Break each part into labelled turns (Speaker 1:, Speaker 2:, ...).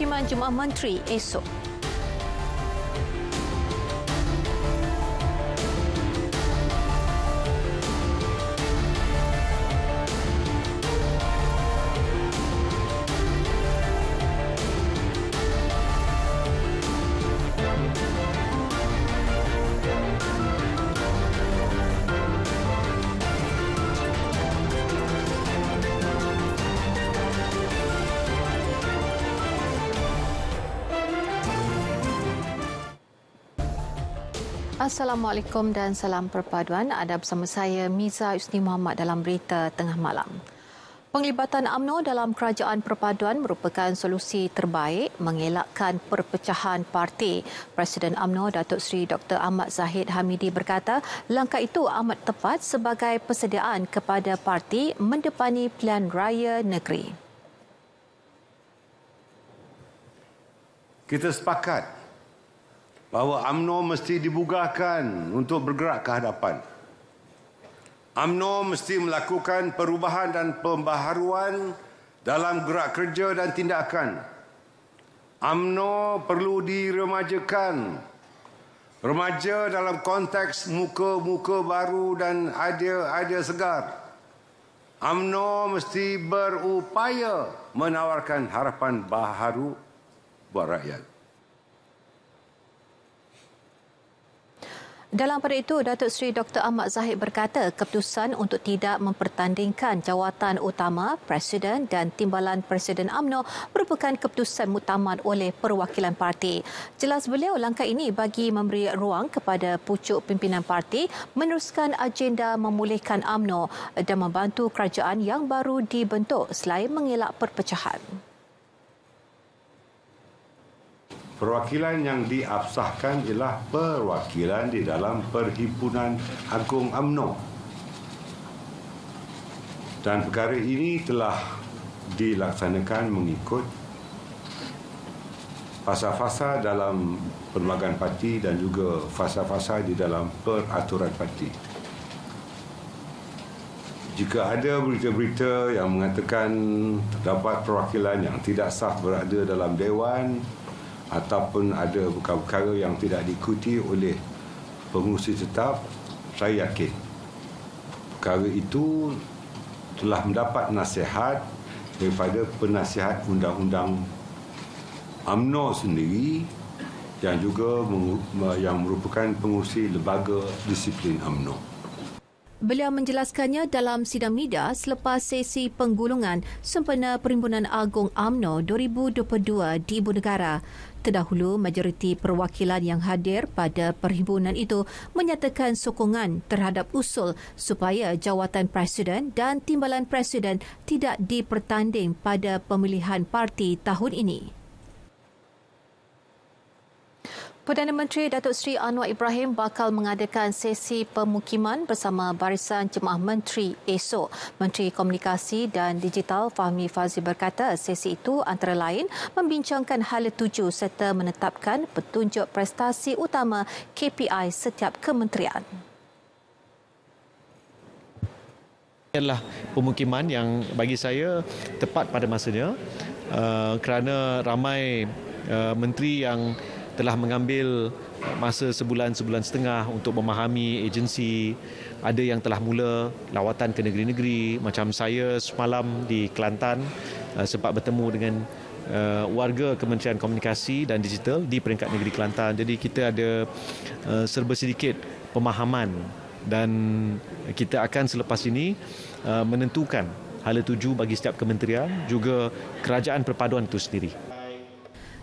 Speaker 1: pemukiman Jemaah Menteri esok. Assalamualaikum dan salam perpaduan. Ada bersama saya Miza Usni Muhammad dalam berita tengah malam. Penglibatan UMNO dalam kerajaan perpaduan merupakan solusi terbaik mengelakkan perpecahan parti. Presiden UMNO Datuk Seri Dr. Ahmad Zahid Hamidi berkata, langkah itu amat tepat sebagai persediaan kepada parti mendepani pilihan raya negeri.
Speaker 2: Kita sepakat bahawa UMNO mesti dibugarkan untuk bergerak ke hadapan. UMNO mesti melakukan perubahan dan pembaharuan dalam gerak kerja dan tindakan. UMNO perlu diremajakan. Remaja dalam konteks muka-muka baru dan idea-idea segar. UMNO mesti berupaya menawarkan harapan baharu buat rakyat.
Speaker 1: Dalam pada itu, Datuk Seri Dr. Ahmad Zahid berkata keputusan untuk tidak mempertandingkan jawatan utama Presiden dan Timbalan Presiden UMNO merupakan keputusan muktamad oleh perwakilan parti. Jelas beliau, langkah ini bagi memberi ruang kepada pucuk pimpinan parti meneruskan agenda memulihkan UMNO dan membantu kerajaan yang baru dibentuk selain mengelak perpecahan.
Speaker 2: Perwakilan yang diabsahkan ialah perwakilan di dalam Perhimpunan Agung UMNO. Dan perkara ini telah dilaksanakan mengikut fasa-fasa dalam perlembagaan parti dan juga fasa-fasa di dalam peraturan parti. Jika ada berita-berita yang mengatakan terdapat perwakilan yang tidak sah berada dalam Dewan ataupun ada perkara-perkara yang tidak diikuti oleh pengurusi tetap, saya yakin perkara itu telah mendapat nasihat daripada penasihat undang-undang UMNO sendiri yang juga yang merupakan pengurusi lembaga disiplin UMNO.
Speaker 1: Beliau menjelaskannya dalam sidang media selepas sesi penggulungan sempena Perhimpunan Agung UMNO 2022 di Ibu Negara. Terdahulu, majoriti perwakilan yang hadir pada perhimpunan itu menyatakan sokongan terhadap usul supaya jawatan Presiden dan Timbalan Presiden tidak dipertanding pada pemilihan parti tahun ini. Perdana Menteri Datuk Seri Anwar Ibrahim bakal mengadakan sesi pemukiman bersama Barisan Jemaah Menteri esok. Menteri Komunikasi dan Digital Fahmi Fazil berkata sesi itu antara lain membincangkan hala tuju serta menetapkan petunjuk prestasi utama KPI setiap kementerian.
Speaker 3: Adalah pemukiman yang bagi saya tepat pada masanya kerana ramai menteri yang telah mengambil masa sebulan setengah untuk memahami agensi. Ada yang telah mula lawatan ke negeri-negeri. Macam saya semalam di Kelantan sempat bertemu dengan warga Kementerian Komunikasi dan Digital di peringkat negeri Kelantan. Jadi kita ada serba sedikit pemahaman dan kita akan selepas ini menentukan hala tuju bagi setiap kementerian juga kerajaan perpaduan itu sendiri.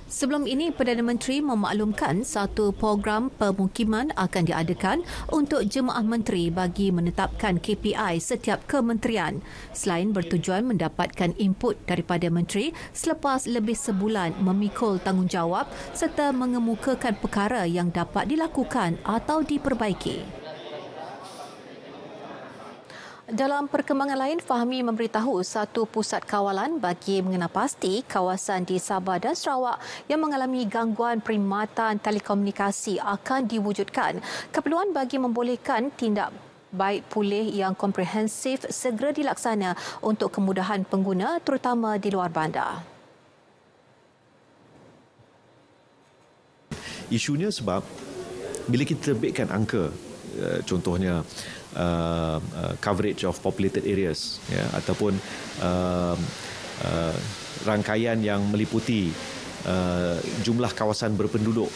Speaker 1: Sebelum ini, Perdana Menteri memaklumkan satu program pemukiman akan diadakan untuk jemaah menteri bagi menetapkan KPI setiap kementerian. Selain bertujuan mendapatkan input daripada menteri selepas lebih sebulan memikul tanggungjawab serta mengemukakan perkara yang dapat dilakukan atau diperbaiki. Dalam perkembangan lain, Fahmi memberitahu satu pusat kawalan bagi mengenal pasti kawasan di Sabah dan Sarawak yang mengalami gangguan perkhidmatan telekomunikasi akan diwujudkan. Keperluan bagi membolehkan tindak baik pulih yang komprehensif segera dilaksana untuk kemudahan pengguna terutama di luar bandar.
Speaker 3: Isunya sebab bila kita terbitkan angka, contohnya coverage of populated areas, ya, ataupun rangkaian yang meliputi jumlah kawasan berpenduduk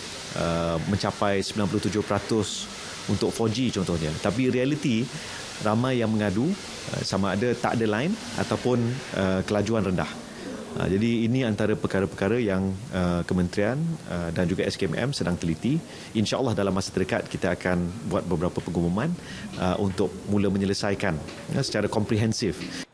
Speaker 3: mencapai 97% untuk 4G contohnya. Tapi realiti ramai yang mengadu sama ada tak ada line ataupun kelajuan rendah. Jadi ini antara perkara-perkara yang kementerian dan juga SKMM sedang teliti. InsyaAllah dalam masa terdekat kita akan buat beberapa pengumuman untuk mula menyelesaikan secara komprehensif.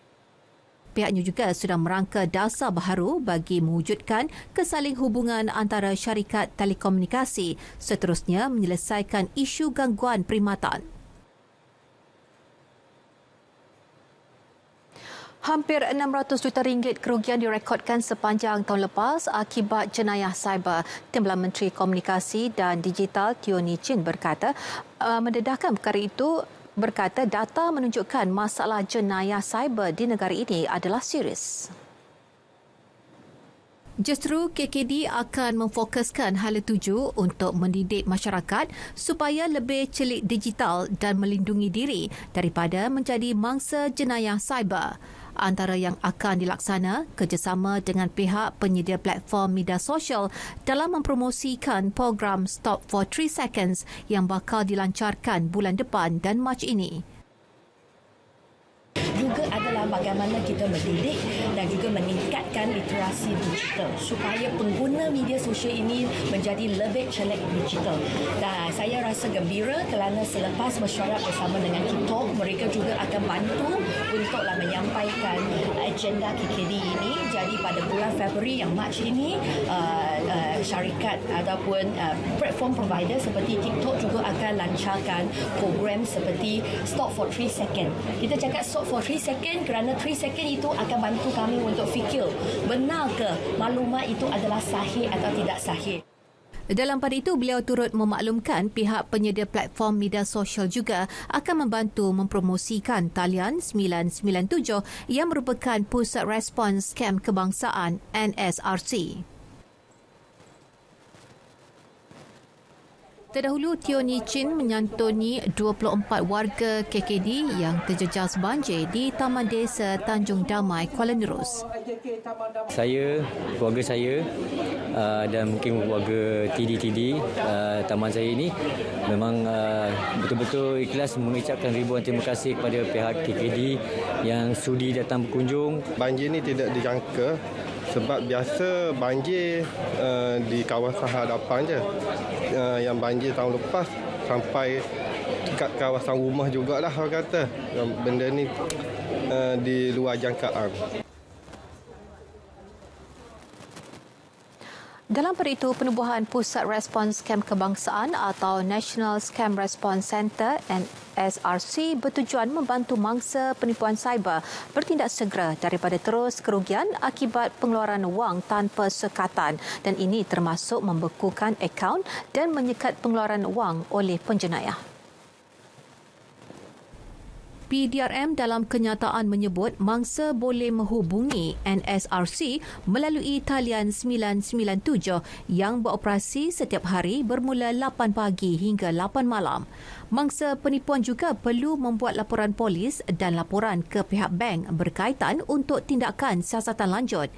Speaker 1: Pihaknya juga sudah merangka dasar baharu bagi mewujudkan kesaling hubungan antara syarikat telekomunikasi, seterusnya menyelesaikan isu gangguan perkhidmatan. Hampir RM600 juta kerugian direkodkan sepanjang tahun lepas akibat jenayah cyber. Timbalan Menteri Komunikasi dan Digital Teo Nii Chin berkata, mendedahkan perkara itu, berkata data menunjukkan masalah jenayah cyber di negara ini adalah serius. Justru KKD akan memfokuskan hala tuju untuk mendidik masyarakat supaya lebih celik digital dan melindungi diri daripada menjadi mangsa jenayah cyber. Antara yang akan dilaksana kerjasama dengan pihak penyedia platform media sosial dalam mempromosikan program Stop for 3 Seconds yang bakal dilancarkan bulan depan dan Mac ini.
Speaker 4: Juga adalah bagaimana kita mendidik dan juga meningkatkan literasi digital supaya pengguna media sosial ini menjadi lebih celik digital. Dan saya rasa gembira kerana selepas mesyuarat bersama dengan TikTok, mereka juga akan bantu untuklah menyampaikan agenda KKD ini. Jadi pada bulan Februari yang Mac ini, syarikat ataupun platform provider seperti TikTok juga akan lancarkan program seperti Stop for 3 Seconds. Kita cakap Stop for 3 Seconds kerana 3 Seconds itu akan bantu kami untuk fikir benar ke maklumat itu adalah sahih atau tidak sahih.
Speaker 1: Dalam pada itu, beliau turut memaklumkan pihak penyedia platform media sosial juga akan membantu mempromosikan talian 997 yang merupakan Pusat Respons Scam Kebangsaan NSRC. Terdahulu, Teo Nii Chin menyantuni 24 warga KKD yang terjejas banjir di Taman Desa Tanjung Damai, Kuala Nerus.
Speaker 5: Saya, keluarga saya dan mungkin warga TD taman saya ini memang betul-betul ikhlas mengucapkan ribuan terima kasih kepada pihak KKD yang sudi datang berkunjung.
Speaker 6: Banjir ini tidak dijangka sebab biasa banjir di kawasan hadapan je. Yang banjir tahun lepas sampai dekat kawasan rumah jugalah orang kata. Benda ni di luar jangkaan.
Speaker 1: Dalam pada itu, penubuhan Pusat Respons Scam Kebangsaan atau National Scam Response Centre NSRC bertujuan membantu mangsa penipuan cyber bertindak segera daripada terus kerugian akibat pengeluaran wang tanpa sekatan, dan ini termasuk membekukan akaun dan menyekat pengeluaran wang oleh penjenayah. PDRM dalam kenyataan menyebut mangsa boleh menghubungi NSRC melalui talian 997 yang beroperasi setiap hari bermula 8 pagi hingga 8 malam. Mangsa penipuan juga perlu membuat laporan polis dan laporan ke pihak bank berkaitan untuk tindakan siasatan lanjut.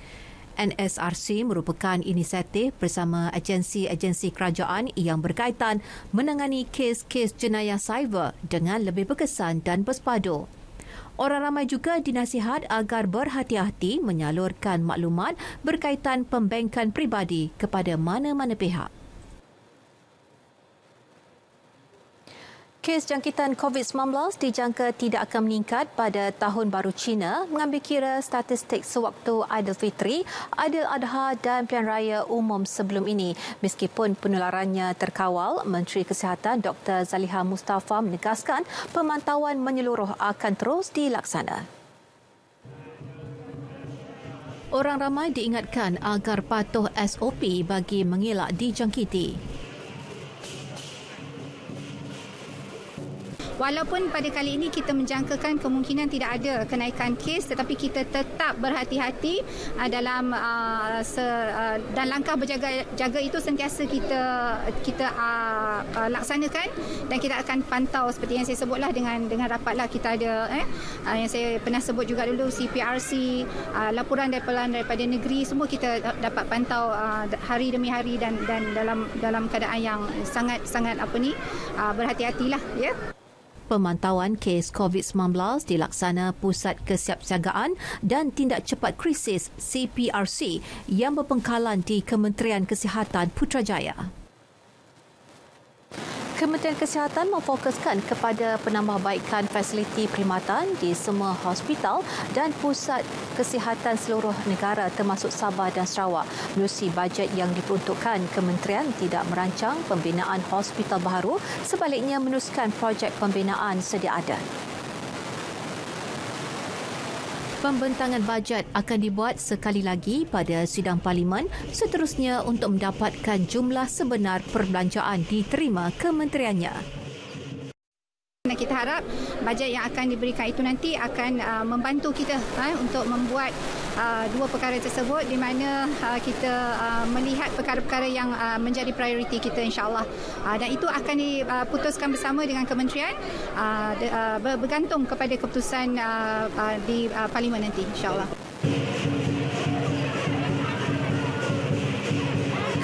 Speaker 1: NSRC merupakan inisiatif bersama agensi-agensi kerajaan yang berkaitan menangani kes-kes jenayah cyber dengan lebih berkesan dan bersepadu. Orang ramai juga dinasihat agar berhati-hati menyalurkan maklumat berkaitan pembankan peribadi kepada mana-mana pihak. Kes jangkitan COVID-19 dijangka tidak akan meningkat pada Tahun Baru Cina mengambil kira statistik sewaktu Aidilfitri, Aidiladha dan Pilihan Raya Umum sebelum ini. Meskipun penularannya terkawal, Menteri Kesihatan Dr. Zaliha Mustafa menegaskan pemantauan menyeluruh akan terus dilaksana. Orang ramai diingatkan agar patuh SOP bagi mengelak dijangkiti.
Speaker 7: Walaupun pada kali ini kita menjangkakan kemungkinan tidak ada kenaikan kes, tetapi kita tetap berhati-hati dalam dan langkah berjaga itu sentiasa kita laksanakan, dan kita akan pantau seperti yang saya sebutlah dengan rapatlah kita ada yang saya pernah sebut juga dulu, CPRC, laporan daripada negeri, semua kita dapat pantau hari demi hari, dan dalam keadaan yang sangat berhati-hatilah ya.
Speaker 1: Pemantauan kes COVID-19 dilaksana Pusat Kesiapsiagaan dan Tindak Cepat Krisis CPRC yang berpengkalan di Kementerian Kesihatan Putrajaya. Kementerian Kesihatan memfokuskan kepada penambahbaikan fasiliti perkhidmatan di semua hospital dan pusat kesihatan seluruh negara termasuk Sabah dan Sarawak. Menerusi bajet yang diperuntukkan, kementerian tidak merancang pembinaan hospital baru, sebaliknya meneruskan projek pembinaan sedia ada. Pembentangan bajet akan dibuat sekali lagi pada sidang parlimen, seterusnya untuk mendapatkan jumlah sebenar perbelanjaan diterima kementeriannya.
Speaker 7: Kita harap bajet yang akan diberikan itu nanti akan membantu kita untuk membuat dua perkara tersebut, di mana kita melihat perkara-perkara yang menjadi prioriti kita, insya-Allah. Dan itu akan diputuskan bersama dengan kementerian, bergantung kepada keputusan di parlimen nanti, insya-Allah.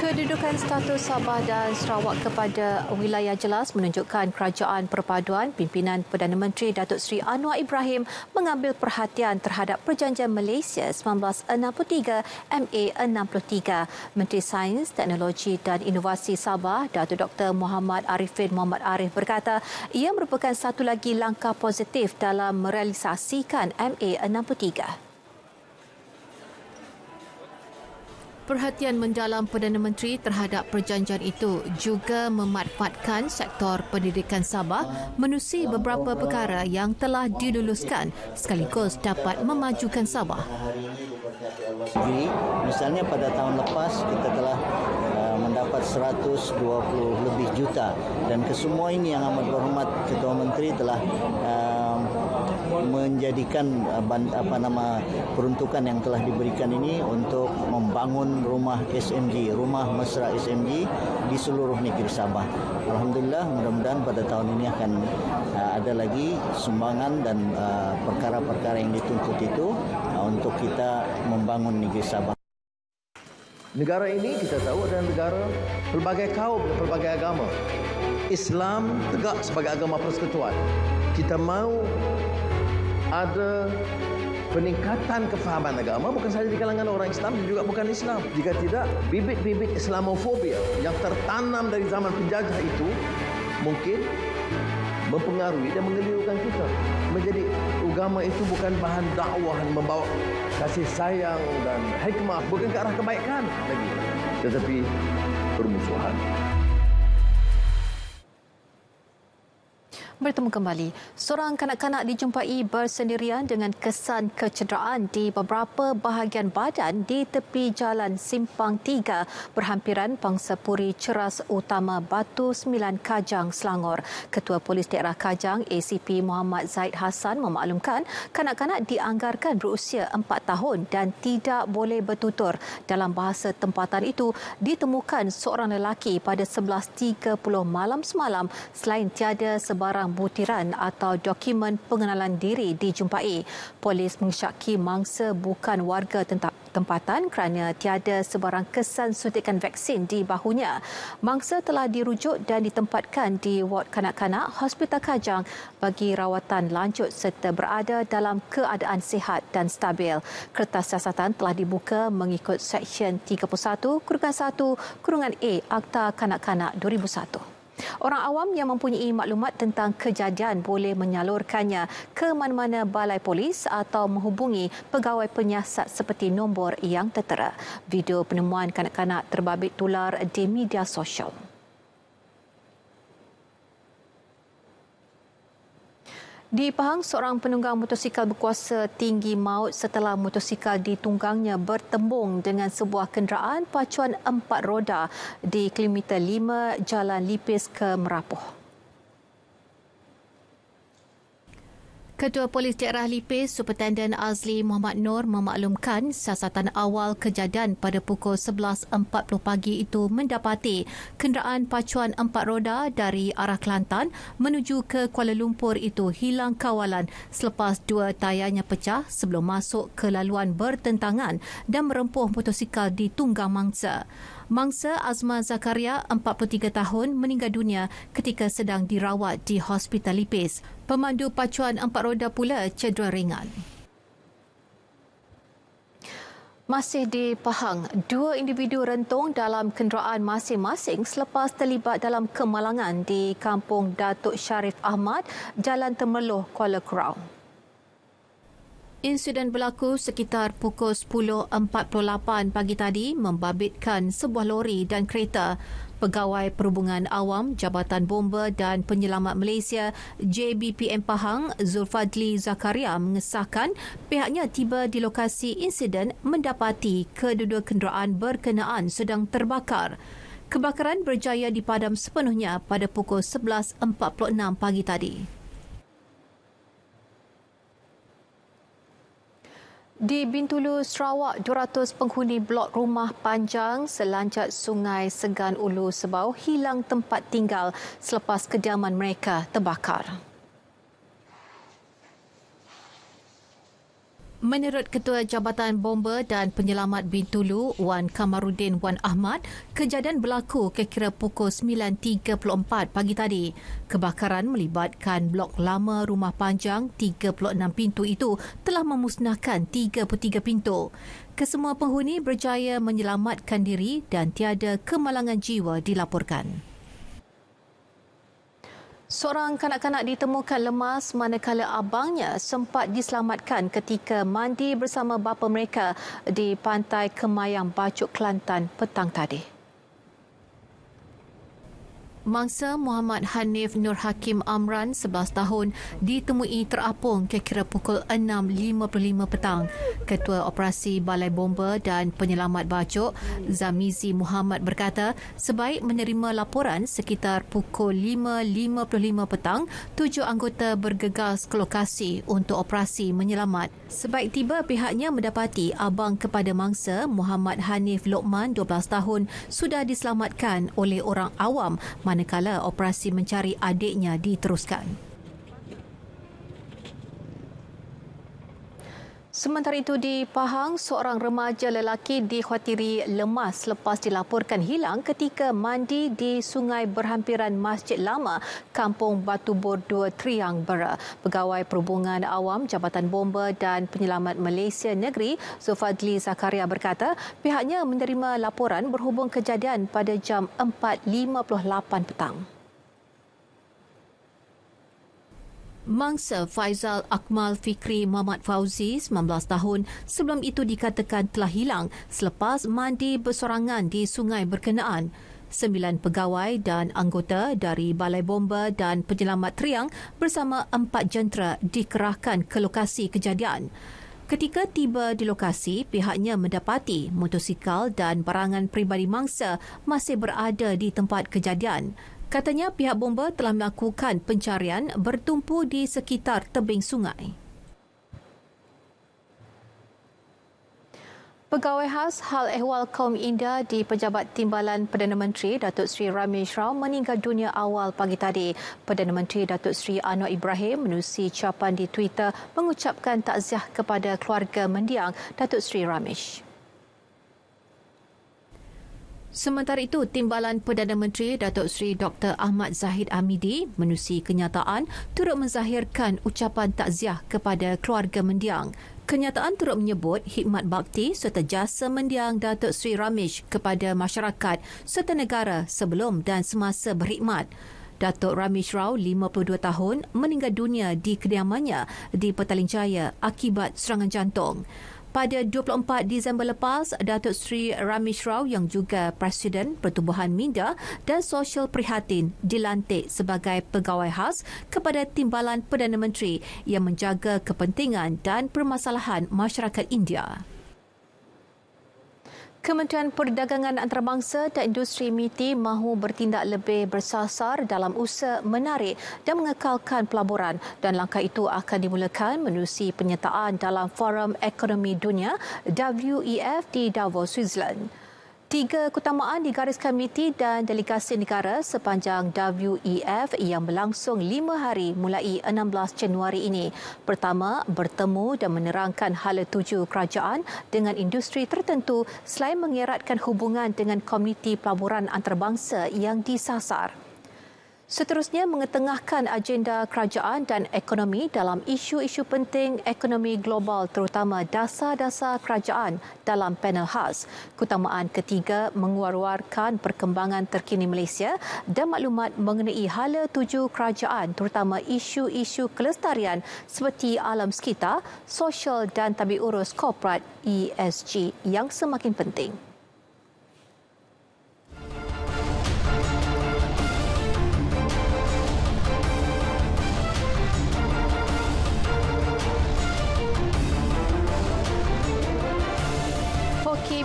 Speaker 1: Kedudukan status Sabah dan Sarawak kepada wilayah jelas menunjukkan Kerajaan Perpaduan pimpinan Perdana Menteri Datuk Seri Anwar Ibrahim mengambil perhatian terhadap Perjanjian Malaysia 1963 MA63. Menteri Sains, Teknologi dan Inovasi Sabah, Datuk Dr. Muhammad Arifin Muhammad Arif berkata ia merupakan satu lagi langkah positif dalam merealisasikan MA63. Perhatian mendalam Perdana Menteri terhadap perjanjian itu juga memanfaatkan sektor pendidikan Sabah menerusi beberapa perkara yang telah diluluskan sekaligus dapat memajukan Sabah.
Speaker 8: Misalnya pada tahun lepas kita telah mendapat 120 lebih juta, dan kesemua ini yang amat berhormat Ketua Menteri telah menjadikan peruntukan yang telah diberikan ini untuk membangun rumah SMG, rumah mesra SMG di seluruh negeri Sabah. Alhamdulillah, mudah-mudahan pada tahun ini akan ada lagi sumbangan dan perkara-perkara yang dituntut itu untuk kita membangun negeri Sabah.
Speaker 9: Negara ini kita tahu adalah negara pelbagai kaum dan pelbagai agama. Islam tegak sebagai agama persekutuan. Kita mahu ada peningkatan kefahaman agama bukan sahaja di kalangan orang Islam dan juga bukan Islam. Jika tidak, bibit-bibit Islamofobia yang tertanam dari zaman penjajah itu mungkin mempengaruhi dan mengelirukan kita. Menjadi agama itu bukan bahan dakwah yang membawa kasih sayang dan hikmah, bukan ke arah kebaikan lagi, tetapi permusuhan.
Speaker 1: Bertemu kembali. Seorang kanak-kanak dijumpai bersendirian dengan kesan kecederaan di beberapa bahagian badan di tepi Jalan Simpang 3 berhampiran Pangsapuri Ceras Utama Batu 9 Kajang, Selangor. Ketua Polis Daerah Kajang ACP Muhammad Zaid Hassan memaklumkan kanak-kanak dianggarkan berusia 4 tahun dan tidak boleh bertutur. Dalam bahasa tempatan itu, ditemukan seorang lelaki pada 11.30 malam semalam selain tiada sebarang butiran atau dokumen pengenalan diri dijumpai. Polis mensyaki mangsa bukan warga tempatan kerana tiada sebarang kesan suntikan vaksin di bahunya. Mangsa telah dirujuk dan ditempatkan di ward kanak-kanak Hospital Kajang bagi rawatan lanjut serta berada dalam keadaan sihat dan stabil. Kertas siasatan telah dibuka mengikut Seksyen 31/1/A Akta Kanak-Kanak 2001. Orang awam yang mempunyai maklumat tentang kejadian boleh menyalurkannya ke mana-mana balai polis atau menghubungi pegawai penyiasat seperti nombor yang tertera. Video penemuan kanak-kanak terbabit tular di media sosial. Di Pahang, seorang penunggang motosikal berkuasa tinggi maut setelah motosikal ditunggangnya bertembung dengan sebuah kenderaan pacuan 4 roda di kilometer 5 Jalan Lipis ke Merapoh. Ketua Polis Daerah Lipis, Superintendent Azli Muhammad Nur memaklumkan siasatan awal kejadian pada pukul 11.40 pagi itu mendapati kenderaan pacuan 4 roda dari arah Kelantan menuju ke Kuala Lumpur itu hilang kawalan selepas 2 tayarnya pecah sebelum masuk ke laluan bertentangan dan merempuh motosikal di tunggang mangsa. Mangsa Azma Zakaria, 43 tahun, meninggal dunia ketika sedang dirawat di Hospital Lipis. Pemandu pacuan 4 roda pula cedera ringan. Masih di Pahang, 2 individu rentung dalam kenderaan masing-masing selepas terlibat dalam kemalangan di Kampung Datuk Sharif Ahmad, Jalan Temerloh, Kuala Kurau. Insiden berlaku sekitar pukul 10.48 pagi tadi membabitkan sebuah lori dan kereta. Pegawai Perhubungan Awam Jabatan Bomba dan Penyelamat Malaysia JBPM Pahang Zulfadli Zakaria mengesahkan pihaknya tiba di lokasi insiden mendapati kedua-dua kenderaan berkenaan sedang terbakar. Kebakaran berjaya dipadam sepenuhnya pada pukul 11.46 pagi tadi. Di Bintulu, Sarawak, 200 penghuni blok rumah panjang selanjat Sungai Segan Ulu Sebau hilang tempat tinggal selepas kediaman mereka terbakar. Menurut Ketua Jabatan Bomba dan Penyelamat Bintulu, Wan Kamaruddin Wan Ahmad, kejadian berlaku kira-kira pukul 9.34 pagi tadi. Kebakaran melibatkan blok lama rumah panjang 36 pintu itu telah memusnahkan 33 pintu. Kesemua penghuni berjaya menyelamatkan diri dan tiada kemalangan jiwa dilaporkan. Seorang kanak-kanak ditemukan lemas manakala abangnya sempat diselamatkan ketika mandi bersama bapa mereka di Pantai Kemayang, Bacok, Kelantan petang tadi. Mangsa Muhammad Hanif Nur Hakim Amran, 11 tahun, ditemui terapung kira-kira pukul 6.55 petang. Ketua Operasi Balai Bomba dan Penyelamat Bacok, Zamizi Muhammad berkata, sebaik menerima laporan sekitar pukul 5.55 petang, 7 anggota bergegas ke lokasi untuk operasi menyelamat. Sebaik tiba, pihaknya mendapati abang kepada mangsa, Muhammad Hanif Lokman, 12 tahun, sudah diselamatkan oleh orang awam manakala operasi mencari adiknya diteruskan. Sementara itu di Pahang, seorang remaja lelaki dikhawatiri lemas selepas dilaporkan hilang ketika mandi di sungai berhampiran Masjid Lama, Kampung Batu Bor 2, Triang Bera. Pegawai Perhubungan Awam Jabatan Bomba dan Penyelamat Malaysia Negeri, Zulfadli Zakaria berkata, pihaknya menerima laporan berhubung kejadian pada jam 4.58 petang. Mangsa Faizal Akmal Fikri Muhammad Fauzi, 19 tahun, sebelum itu dikatakan telah hilang selepas mandi bersorangan di sungai berkenaan. 9 pegawai dan anggota dari Balai Bomba dan Penyelamat Triang bersama 4 jentera dikerahkan ke lokasi kejadian. Ketika tiba di lokasi, pihaknya mendapati motosikal dan barangan peribadi mangsa masih berada di tempat kejadian. Katanya pihak bomba telah melakukan pencarian bertumpu di sekitar tebing sungai. Pegawai khas Hal Ehwal Kaum India di Pejabat Timbalan Perdana Menteri Datuk Seri Ramesh Rao meninggal dunia awal pagi tadi. Perdana Menteri Datuk Seri Anwar Ibrahim menerusi ucapan di Twitter mengucapkan takziah kepada keluarga mendiang Datuk Seri Ramesh. Sementara itu, Timbalan Perdana Menteri Datuk Seri Dr. Ahmad Zahid Hamidi menerusi kenyataan turut menzahirkan ucapan takziah kepada keluarga mendiang. Kenyataan turut menyebut khidmat bakti serta jasa mendiang Datuk Seri Ramesh kepada masyarakat serta negara sebelum dan semasa berkhidmat. Datuk Ramesh Rao, 52 tahun, meninggal dunia di kediamannya di Petaling Jaya akibat serangan jantung. Pada 24 Disember lepas, Datuk Seri Ramesh Rao yang juga Presiden Pertubuhan Minda dan Sosial Prihatin dilantik sebagai pegawai khas kepada Timbalan Perdana Menteri yang menjaga kepentingan dan permasalahan masyarakat India. Kementerian Perdagangan Antarabangsa dan Industri MITI mahu bertindak lebih bersasar dalam usaha menarik dan mengekalkan pelaburan, dan langkah itu akan dimulakan menerusi penyertaan dalam Forum Ekonomi Dunia WEF di Davos, Switzerland. 3 keutamaan digariskan MITI dan delegasi negara sepanjang WEF yang berlangsung 5 hari mulai 16 Januari ini. Pertama, bertemu dan menerangkan hala tuju kerajaan dengan industri tertentu selain mengeratkan hubungan dengan komuniti pelaburan antarabangsa yang disasar. Seterusnya, mengetengahkan agenda kerajaan dan ekonomi dalam isu-isu penting ekonomi global, terutama dasar-dasar kerajaan dalam panel khas. Keutamaan ketiga, mengeluarkan perkembangan terkini Malaysia dan maklumat mengenai hala tuju kerajaan, terutama isu-isu kelestarian seperti alam sekitar, sosial dan tabiurus korporat ESG yang semakin penting.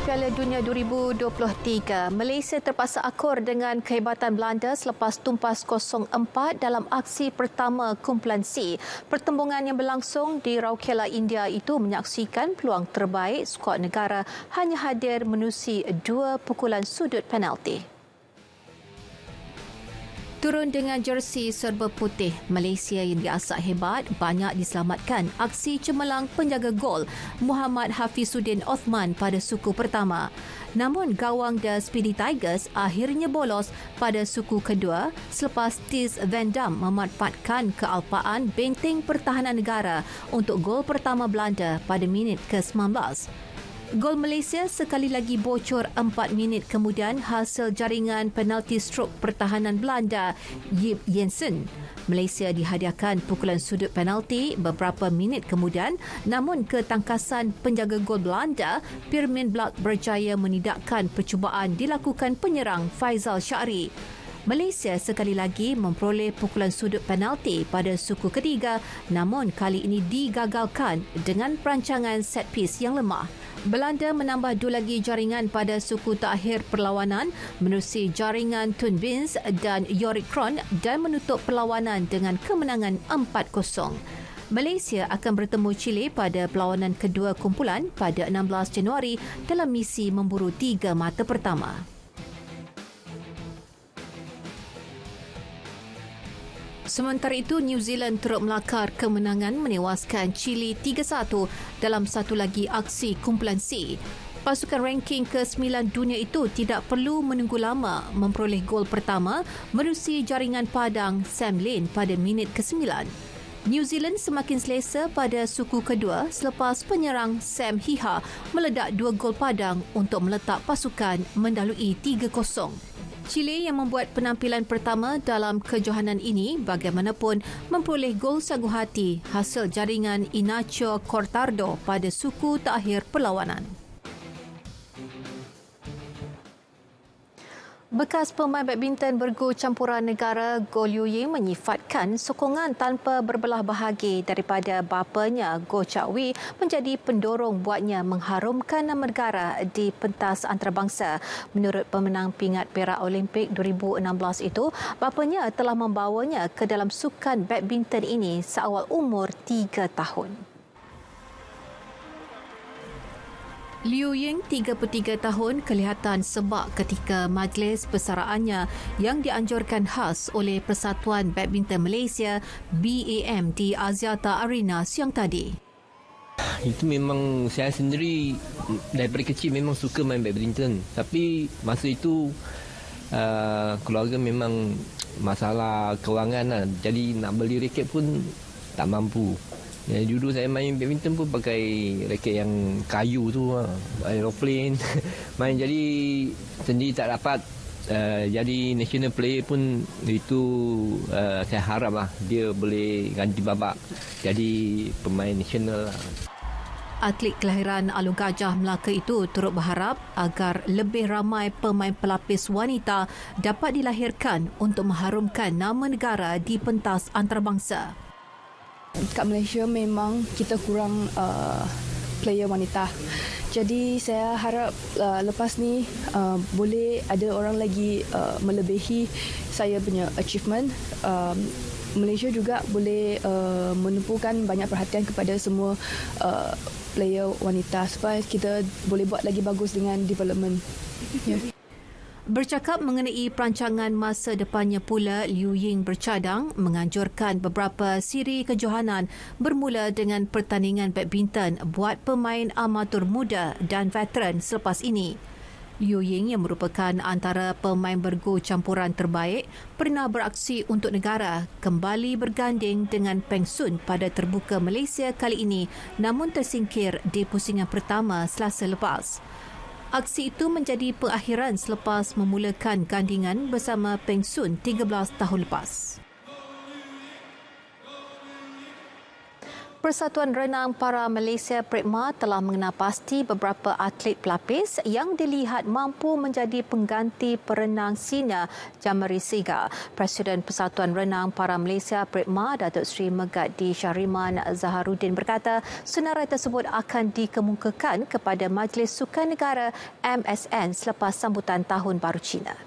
Speaker 1: Piala Dunia 2023, Malaysia terpaksa akur dengan kehebatan Belanda selepas tumpas 0-4 dalam aksi pertama kumpulan C. Pertembungan yang berlangsung di Rourkela, India itu menyaksikan peluang terbaik skuad negara hanya hadir menerusi 2 pukulan sudut penalti. Turun dengan jersey serba putih, Malaysia yang diasal hebat banyak diselamatkan aksi cemerlang penjaga gol Muhammad Hafizuddin Othman pada suku pertama. Namun gawang The Speedy Tigers akhirnya bolos pada suku kedua selepas Tis Van Dam memanfaatkan kealpaan benteng pertahanan negara untuk gol pertama Belanda pada minit ke-19. Gol Malaysia sekali lagi bocor 4 minit kemudian hasil jaringan penalti strok pertahanan Belanda Yip Jensen. Malaysia dihadiahkan pukulan sudut penalti beberapa minit kemudian, namun ketangkasan penjaga gol Belanda Pirmin Black berjaya menidakkan percubaan dilakukan penyerang Faizal Syahri. Malaysia sekali lagi memperoleh pukulan sudut penalti pada suku ketiga, namun kali ini digagalkan dengan perancangan set piece yang lemah. Belanda menambah 2 lagi jaringan pada suku terakhir perlawanan menerusi jaringan Toon Bins dan Yorick Kron dan menutup perlawanan dengan kemenangan 4-0. Malaysia akan bertemu Chile pada perlawanan kedua kumpulan pada 16 Januari dalam misi memburu 3 mata pertama. Sementara itu, New Zealand turut melakar kemenangan menewaskan Chile 3-1 dalam satu lagi aksi kumpulan C. Pasukan ranking ke-9 dunia itu tidak perlu menunggu lama memperoleh gol pertama menerusi jaringan padang Sam Lane pada minit ke-9. New Zealand semakin selesa pada suku kedua selepas penyerang Sam Hiha meledak 2 gol padang untuk meletak pasukan mendahului 3-0. Chile yang membuat penampilan pertama dalam kejohanan ini bagaimanapun memperoleh gol sanggup hati hasil jaringan Inacio Cortado pada suku terakhir perlawanan. Bekas pemain badminton bergu campuran negara Goh Liu Ying menyifatkan sokongan tanpa berbelah bahagi daripada bapanya Goh Chak Wei menjadi pendorong buatnya mengharumkan nama negara di pentas antarabangsa. Menurut pemenang pingat perak Olimpik 2016 itu, bapanya telah membawanya ke dalam sukan badminton ini seawal umur 3 tahun. Liu Ying, 33 tahun, kelihatan sebab ketika majlis persaraannya yang dianjurkan khas oleh Persatuan Badminton Malaysia BAM di Axiata Arena siang tadi.
Speaker 10: Itu memang saya sendiri daripada kecil memang suka main badminton. Tapi masa itu keluarga memang masalah kewangan lah. Jadi nak beli raket pun tak mampu. Ya, dulu saya main badminton pun pakai raket yang kayu tu, aeroplane. Main jadi sendiri tak dapat. Jadi national player pun itu saya harap lah dia boleh ganti babak jadi pemain nasional lah.
Speaker 1: Atlet kelahiran Alun Gajah, Melaka itu turut berharap agar lebih ramai pemain pelapis wanita dapat dilahirkan untuk mengharumkan nama negara di pentas antarabangsa.
Speaker 11: Kat Malaysia memang kita kurang player wanita. Jadi saya harap lepas ni boleh ada orang lagi melebihi saya punya achievement. Malaysia juga boleh menumpukan banyak perhatian kepada semua player wanita supaya kita boleh buat lagi bagus dengan development. Yeah.
Speaker 1: Bercakap mengenai perancangan masa depannya pula, Liu Ying bercadang menganjurkan beberapa siri kejohanan bermula dengan pertandingan badminton buat pemain amatur muda dan veteran selepas ini. Liu Ying yang merupakan antara pemain bergu campuran terbaik pernah beraksi untuk negara kembali berganding dengan Peng Sun pada terbuka Malaysia kali ini namun tersingkir di pusingan pertama Selasa lepas. Aksi itu menjadi pengakhiran selepas memulakan gandingan bersama Peng Sun 13 tahun lepas. Persatuan Renang Para Malaysia PRIPMA telah mengenal pasti beberapa atlet pelapis yang dilihat mampu menjadi pengganti perenang senior Jamari Siga. Presiden Persatuan Renang Para Malaysia PRIPMA, Datuk Seri Megati Syahriman Zaharuddin berkata senarai tersebut akan dikemukakan kepada Majlis Sukan Negara MSN selepas sambutan Tahun Baru Cina.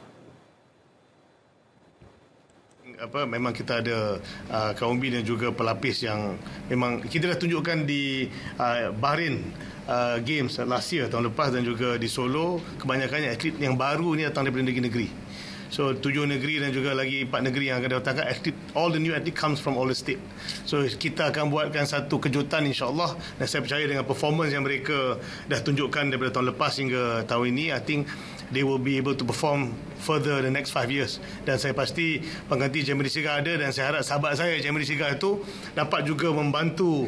Speaker 12: Memang kita ada kaum B dan juga pelapis yang memang kita dah tunjukkan di Bahrain Games last year tahun lepas dan juga di Solo. Kebanyakannya atlet yang baru ni datang daripada negeri-negeri. So 7 negeri dan juga lagi 4 negeri yang akan datangkan atlet. All the new atlet comes from all the state. So kita akan buatkan satu kejutan insya-Allah dan saya percaya dengan performance yang mereka dah tunjukkan daripada tahun lepas hingga tahun ini, I think they will be able to perform further the next 5 years. Dan saya pasti pengganti Jamari Siga ada dan saya harap sahabat saya Jamari Siga itu dapat juga membantu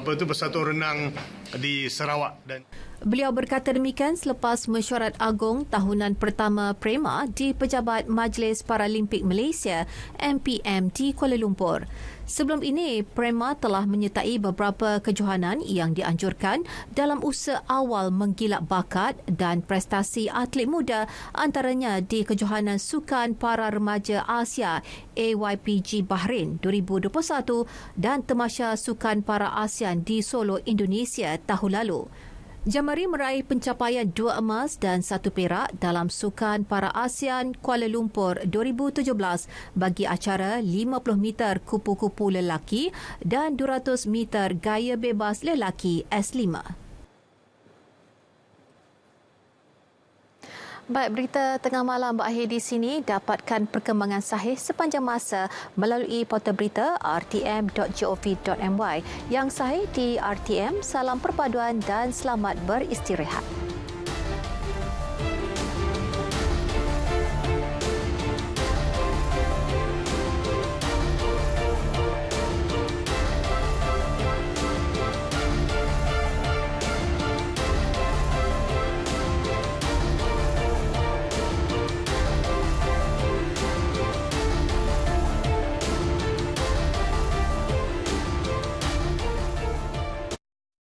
Speaker 12: Persatuan Renang di Sarawak. Dan
Speaker 1: beliau berkata demikian selepas mesyuarat agung tahunan pertama PRIPMA di Pejabat Majlis Paralimpik Malaysia MPM di Kuala Lumpur. Sebelum ini, PRIPMA telah menyertai beberapa kejohanan yang dianjurkan dalam usaha awal menggilak bakat dan prestasi atlet muda, antaranya di kejohanan Sukan Para Remaja Asia AYPG Bahrain 2021 dan Tamasya Sukan Para ASEAN di Solo, Indonesia tahun lalu. Jamari meraih pencapaian 2 emas dan 1 perak dalam Sukan Para ASEAN Kuala Lumpur 2017 bagi acara 50 meter kupu-kupu lelaki dan 200 meter gaya bebas lelaki S5. Baik, berita tengah malam berakhir di sini. Dapatkan perkembangan sahih sepanjang masa melalui portal berita rtm.gov.my. Yang sahih di RTM, salam perpaduan dan selamat beristirahat.